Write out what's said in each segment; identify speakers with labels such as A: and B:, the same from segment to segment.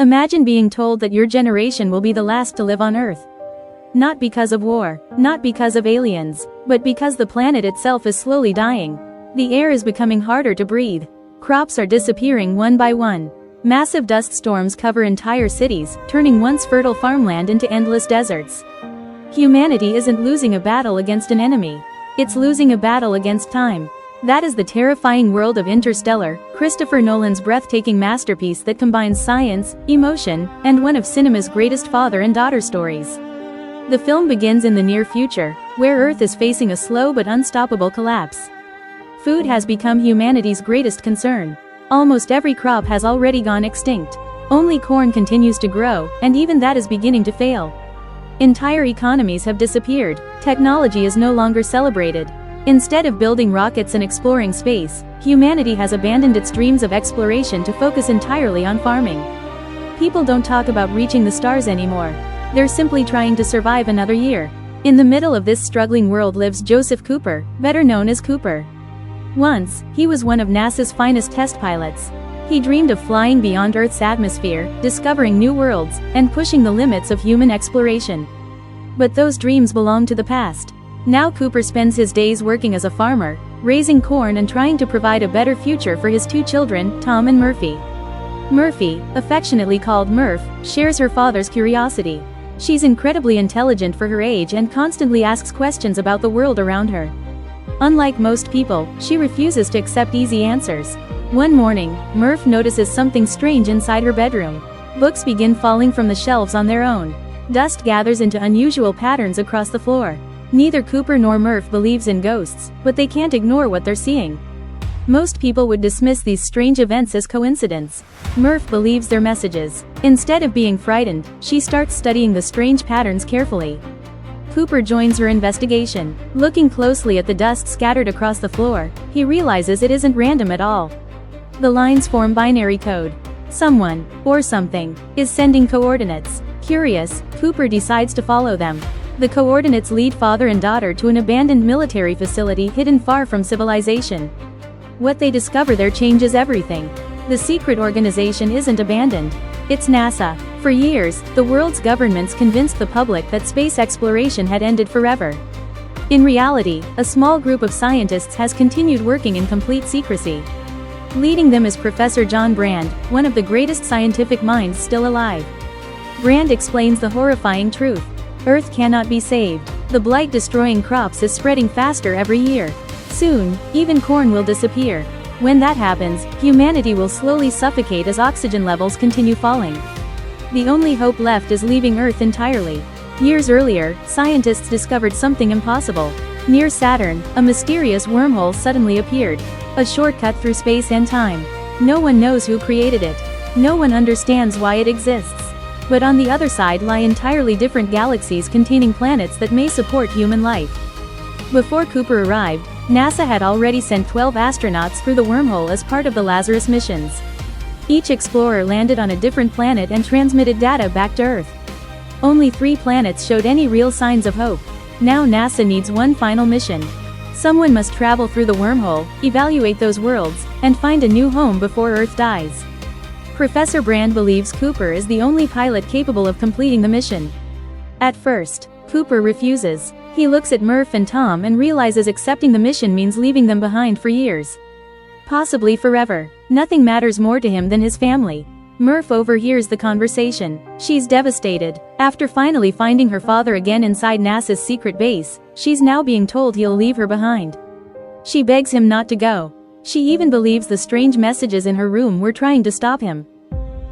A: Imagine being told that your generation will be the last to live on Earth. Not because of war, not because of aliens, but because the planet itself is slowly dying. The air is becoming harder to breathe. Crops are disappearing one by one. Massive dust storms cover entire cities, turning once fertile farmland into endless deserts. Humanity isn't losing a battle against an enemy. It's losing a battle against time. That is the terrifying world of Interstellar, Christopher Nolan's breathtaking masterpiece that combines science, emotion, and one of cinema's greatest father and daughter stories. The film begins in the near future, where Earth is facing a slow but unstoppable collapse. Food has become humanity's greatest concern. Almost every crop has already gone extinct. Only corn continues to grow, and even that is beginning to fail. Entire economies have disappeared. Technology is no longer celebrated. Instead of building rockets and exploring space, humanity has abandoned its dreams of exploration to focus entirely on farming. People don't talk about reaching the stars anymore. They're simply trying to survive another year. In the middle of this struggling world lives Joseph Cooper, better known as Cooper. Once, he was one of NASA's finest test pilots. He dreamed of flying beyond Earth's atmosphere, discovering new worlds, and pushing the limits of human exploration. But those dreams belong to the past. Now Cooper spends his days working as a farmer, raising corn and trying to provide a better future for his two children, Tom and Murphy. Murphy, affectionately called Murph, shares her father's curiosity. She's incredibly intelligent for her age and constantly asks questions about the world around her. Unlike most people, she refuses to accept easy answers. One morning, Murph notices something strange inside her bedroom. Books begin falling from the shelves on their own. Dust gathers into unusual patterns across the floor. Neither Cooper nor Murph believes in ghosts, but they can't ignore what they're seeing. Most people would dismiss these strange events as coincidence. Murph believes their messages. Instead of being frightened, she starts studying the strange patterns carefully. Cooper joins her investigation. Looking closely at the dust scattered across the floor, he realizes it isn't random at all. The lines form binary code. Someone, or something, is sending coordinates. Curious, Cooper decides to follow them. The coordinates lead father and daughter to an abandoned military facility hidden far from civilization. What they discover there changes everything. The secret organization isn't abandoned. It's NASA. For years, the world's governments convinced the public that space exploration had ended forever. In reality, a small group of scientists has continued working in complete secrecy. Leading them is Professor John Brand, one of the greatest scientific minds still alive. Brand explains the horrifying truth. Earth cannot be saved. The blight destroying crops is spreading faster every year. Soon, even corn will disappear. When that happens, humanity will slowly suffocate as oxygen levels continue falling. The only hope left is leaving Earth entirely. Years earlier, scientists discovered something impossible. Near Saturn, a mysterious wormhole suddenly appeared. A shortcut through space and time. No one knows who created it. No one understands why it exists. But on the other side lie entirely different galaxies containing planets that may support human life. Before Cooper arrived, NASA had already sent 12 astronauts through the wormhole as part of the Lazarus missions. Each explorer landed on a different planet and transmitted data back to Earth. Only 3 planets showed any real signs of hope. Now NASA needs one final mission. Someone must travel through the wormhole, evaluate those worlds, and find a new home before Earth dies. Professor Brand believes Cooper is the only pilot capable of completing the mission. At first, Cooper refuses. He looks at Murph and Tom and realizes accepting the mission means leaving them behind for years. Possibly forever. Nothing matters more to him than his family. Murph overhears the conversation. She's devastated. After finally finding her father again inside NASA's secret base, she's now being told he'll leave her behind. She begs him not to go. She even believes the strange messages in her room were trying to stop him.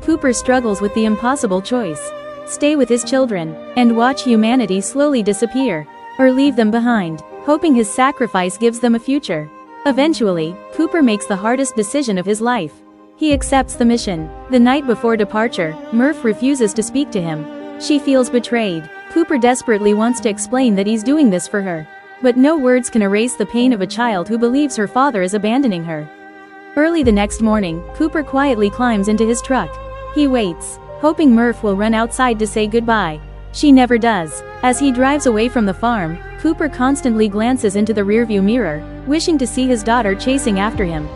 A: Cooper struggles with the impossible choice. Stay with his children, and watch humanity slowly disappear. Or leave them behind, hoping his sacrifice gives them a future. Eventually, Cooper makes the hardest decision of his life. He accepts the mission. The night before departure, Murph refuses to speak to him. She feels betrayed. Cooper desperately wants to explain that he's doing this for her. But no words can erase the pain of a child who believes her father is abandoning her. Early the next morning, Cooper quietly climbs into his truck. He waits, hoping Murph will run outside to say goodbye. She never does. As he drives away from the farm, Cooper constantly glances into the rearview mirror, wishing to see his daughter chasing after him.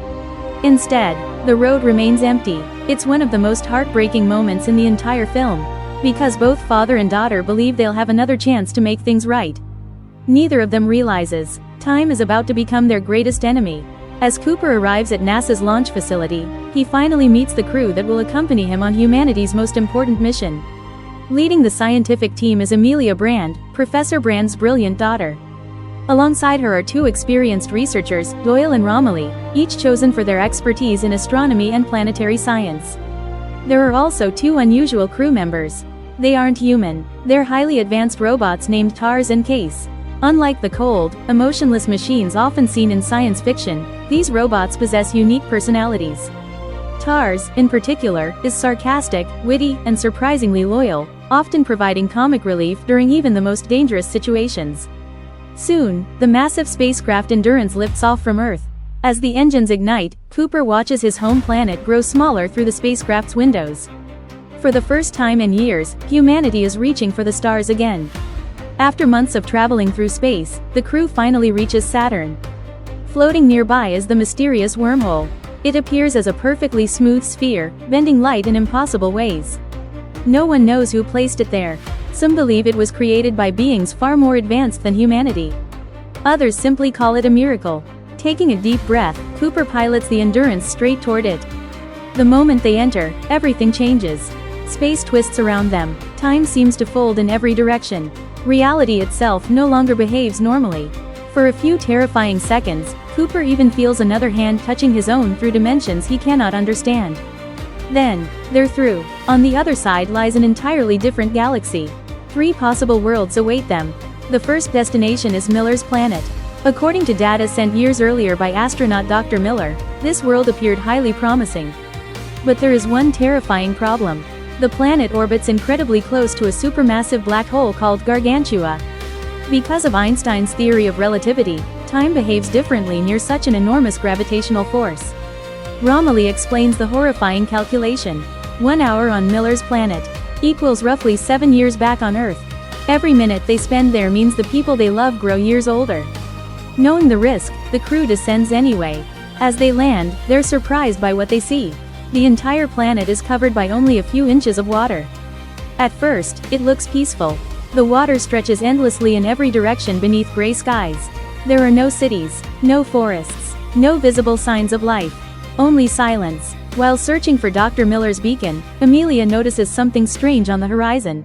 A: Instead, the road remains empty. It's one of the most heartbreaking moments in the entire film, because both father and daughter believe they'll have another chance to make things right. Neither of them realizes time is about to become their greatest enemy. As Cooper arrives at NASA's launch facility, he finally meets the crew that will accompany him on humanity's most important mission. Leading the scientific team is Amelia Brand, Professor Brand's brilliant daughter. Alongside her are two experienced researchers, Doyle and Romilly, each chosen for their expertise in astronomy and planetary science. There are also two unusual crew members. They aren't human, they're highly advanced robots named TARS and Case. Unlike the cold, emotionless machines often seen in science fiction, these robots possess unique personalities. TARS, in particular, is sarcastic, witty, and surprisingly loyal, often providing comic relief during even the most dangerous situations. Soon, the massive spacecraft Endurance lifts off from Earth. As the engines ignite, Cooper watches his home planet grow smaller through the spacecraft's windows. For the first time in years, humanity is reaching for the stars again. After months of traveling through space, the crew finally reaches Saturn. Floating nearby is the mysterious wormhole. It appears as a perfectly smooth sphere, bending light in impossible ways. No one knows who placed it there. Some believe it was created by beings far more advanced than humanity. Others simply call it a miracle. Taking a deep breath, Cooper pilots the Endurance straight toward it. The moment they enter, everything changes. Space twists around them, time seems to fold in every direction. Reality itself no longer behaves normally. For a few terrifying seconds, Cooper even feels another hand touching his own through dimensions he cannot understand. Then, they're through. On the other side lies an entirely different galaxy. 3 possible worlds await them. The first destination is Miller's planet. According to data sent years earlier by astronaut Dr. Miller, this world appeared highly promising. But there is one terrifying problem. The planet orbits incredibly close to a supermassive black hole called Gargantua. Because of Einstein's theory of relativity, time behaves differently near such an enormous gravitational force. Romilly explains the horrifying calculation. 1 hour on Miller's planet equals roughly 7 years back on Earth. Every minute they spend there means the people they love grow years older. Knowing the risk, the crew descends anyway. As they land, they're surprised by what they see. The entire planet is covered by only a few inches of water. At first, it looks peaceful. The water stretches endlessly in every direction beneath gray skies. There are no cities, no forests, no visible signs of life. Only silence. While searching for Dr. Miller's beacon, Amelia notices something strange on the horizon.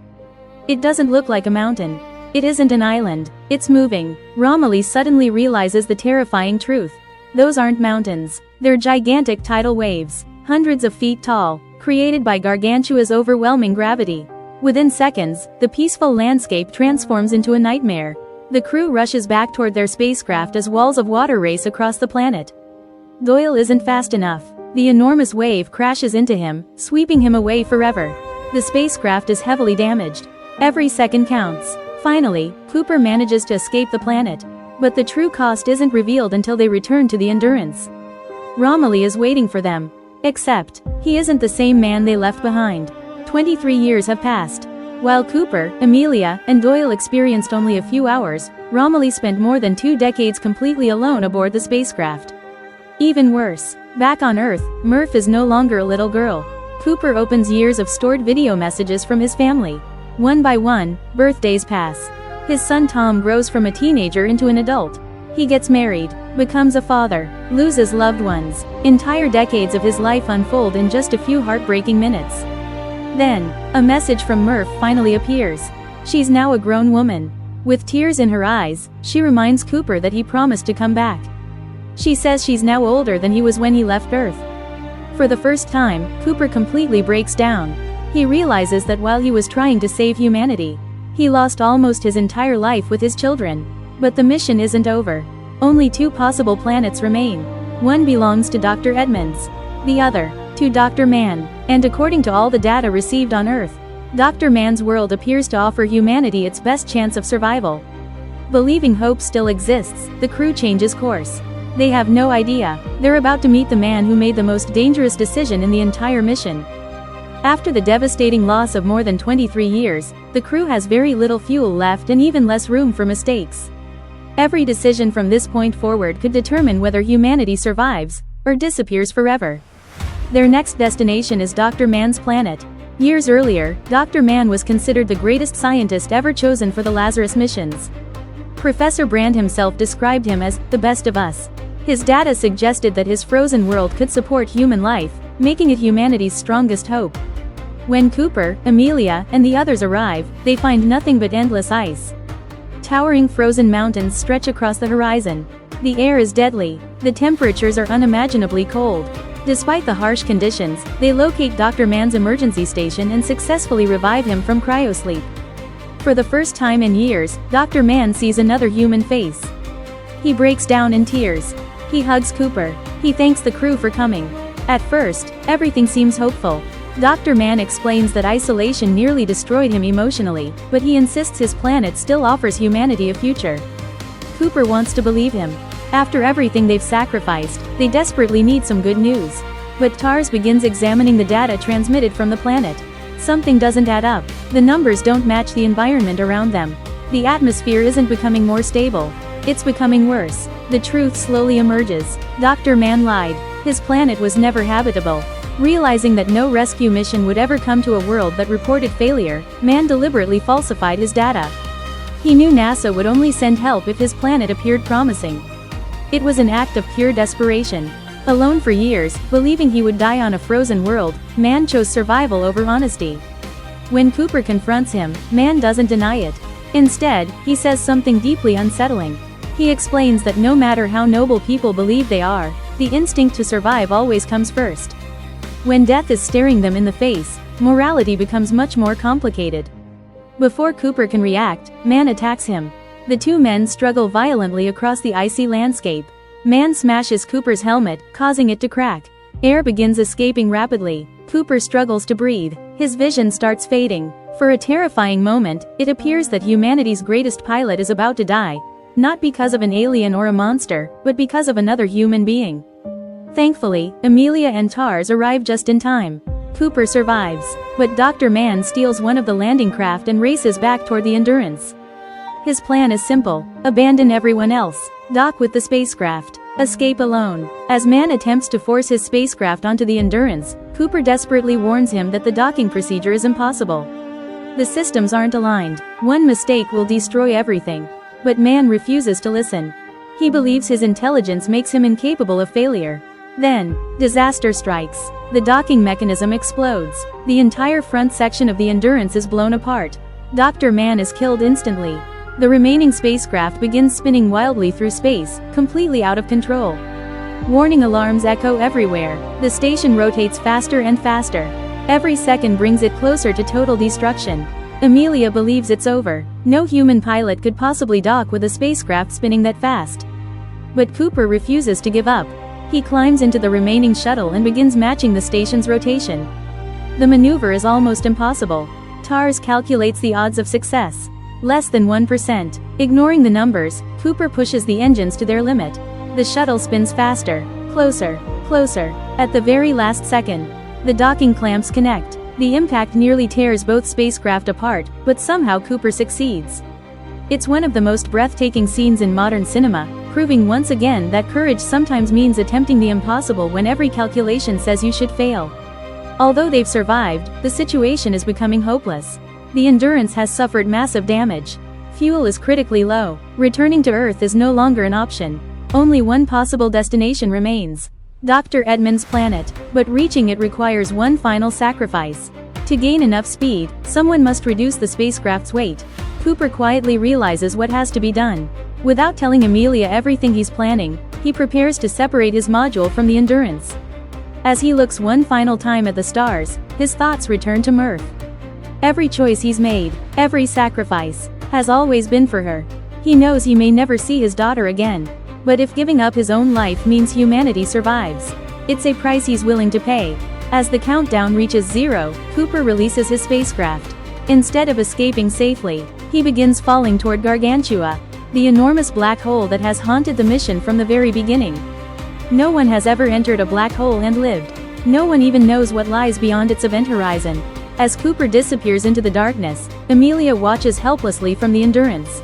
A: It doesn't look like a mountain. It isn't an island. It's moving. Romilly suddenly realizes the terrifying truth. Those aren't mountains. They're gigantic tidal waves, hundreds of feet tall, created by Gargantua's overwhelming gravity. Within seconds, the peaceful landscape transforms into a nightmare. The crew rushes back toward their spacecraft as walls of water race across the planet. Doyle isn't fast enough. The enormous wave crashes into him, sweeping him away forever. The spacecraft is heavily damaged. Every second counts. Finally, Cooper manages to escape the planet. But the true cost isn't revealed until they return to the Endurance. Romilly is waiting for them. Except, he isn't the same man they left behind. 23 years have passed. While Cooper, Amelia, and Doyle experienced only a few hours, Romilly spent more than 2 decades completely alone aboard the spacecraft. Even worse, back on Earth, Murph is no longer a little girl. Cooper opens years of stored video messages from his family. One by one, birthdays pass. His son Tom grows from a teenager into an adult. He gets married, becomes a father, loses loved ones. Entire decades of his life unfold in just a few heartbreaking minutes. Then, a message from Murph finally appears. She's now a grown woman. With tears in her eyes, she reminds Cooper that he promised to come back. She says she's now older than he was when he left Earth. For the first time, Cooper completely breaks down. He realizes that while he was trying to save humanity, he lost almost his entire life with his children. But the mission isn't over. Only 2 possible planets remain. One belongs to Dr. Edmonds. The other, to Dr. Mann. And according to all the data received on Earth, Dr. Mann's world appears to offer humanity its best chance of survival. Believing hope still exists, the crew changes course. They have no idea, they're about to meet the man who made the most dangerous decision in the entire mission. After the devastating loss of more than 23 years, the crew has very little fuel left and even less room for mistakes. Every decision from this point forward could determine whether humanity survives, or disappears forever. Their next destination is Dr. Mann's planet. Years earlier, Dr. Mann was considered the greatest scientist ever chosen for the Lazarus missions. Professor Brand himself described him as the best of us. His data suggested that his frozen world could support human life, making it humanity's strongest hope. When Cooper, Amelia, and the others arrive, they find nothing but endless ice. Towering frozen mountains stretch across the horizon. The air is deadly. The temperatures are unimaginably cold. Despite the harsh conditions, they locate Dr. Mann's emergency station and successfully revive him from cryosleep. For the first time in years, Dr. Mann sees another human face. He breaks down in tears. He hugs Cooper. He thanks the crew for coming. At first, everything seems hopeful. Dr. Mann explains that isolation nearly destroyed him emotionally, but he insists his planet still offers humanity a future. Cooper wants to believe him. After everything they've sacrificed, they desperately need some good news. But TARS begins examining the data transmitted from the planet. Something doesn't add up. The numbers don't match the environment around them. The atmosphere isn't becoming more stable. It's becoming worse. The truth slowly emerges. Dr. Mann lied. His planet was never habitable. Realizing that no rescue mission would ever come to a world that reported failure, Mann deliberately falsified his data. He knew NASA would only send help if his planet appeared promising. It was an act of pure desperation. Alone for years, believing he would die on a frozen world, Mann chose survival over honesty. When Cooper confronts him, Mann doesn't deny it. Instead, he says something deeply unsettling. He explains that no matter how noble people believe they are, the instinct to survive always comes first. When death is staring them in the face, morality becomes much more complicated. Before Cooper can react, Mann attacks him. The two men struggle violently across the icy landscape. Mann smashes Cooper's helmet, causing it to crack. Air begins escaping rapidly. Cooper struggles to breathe. His vision starts fading. For a terrifying moment, it appears that humanity's greatest pilot is about to die. Not because of an alien or a monster, but because of another human being. Thankfully, Amelia and TARS arrive just in time. Cooper survives, but Dr. Mann steals one of the landing craft and races back toward the Endurance. His plan is simple: abandon everyone else, dock with the spacecraft, escape alone. As Mann attempts to force his spacecraft onto the Endurance, Cooper desperately warns him that the docking procedure is impossible. The systems aren't aligned. One mistake will destroy everything. But Mann refuses to listen. He believes his intelligence makes him incapable of failure. Then, disaster strikes. The docking mechanism explodes. The entire front section of the Endurance is blown apart. Dr. Mann is killed instantly. The remaining spacecraft begins spinning wildly through space, completely out of control. Warning alarms echo everywhere. The station rotates faster and faster. Every second brings it closer to total destruction. Amelia believes it's over. No human pilot could possibly dock with a spacecraft spinning that fast. But Cooper refuses to give up. He climbs into the remaining shuttle and begins matching the station's rotation. The maneuver is almost impossible. TARS calculates the odds of success. Less than 1%. Ignoring the numbers, Cooper pushes the engines to their limit. The shuttle spins faster, closer, closer. At the very last second, the docking clamps connect. The impact nearly tears both spacecraft apart, but somehow Cooper succeeds. It's one of the most breathtaking scenes in modern cinema, proving once again that courage sometimes means attempting the impossible when every calculation says you should fail. Although they've survived, the situation is becoming hopeless. The Endurance has suffered massive damage. Fuel is critically low. Returning to Earth is no longer an option. Only one possible destination remains: Dr. Edmund's planet, but reaching it requires one final sacrifice. To gain enough speed, someone must reduce the spacecraft's weight. Cooper quietly realizes what has to be done. Without telling Amelia everything he's planning, he prepares to separate his module from the Endurance. As he looks one final time at the stars, his thoughts return to Mirth. Every choice he's made, every sacrifice, has always been for her. He knows he may never see his daughter again. But if giving up his own life means humanity survives, it's a price he's willing to pay. As the countdown reaches 0, Cooper releases his spacecraft. Instead of escaping safely, he begins falling toward Gargantua, the enormous black hole that has haunted the mission from the very beginning. No one has ever entered a black hole and lived. No one even knows what lies beyond its event horizon. As Cooper disappears into the darkness, Amelia watches helplessly from the Endurance.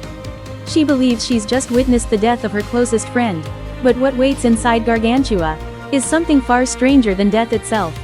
A: She believes she's just witnessed the death of her closest friend. But what waits inside Gargantua? is something far stranger than death itself.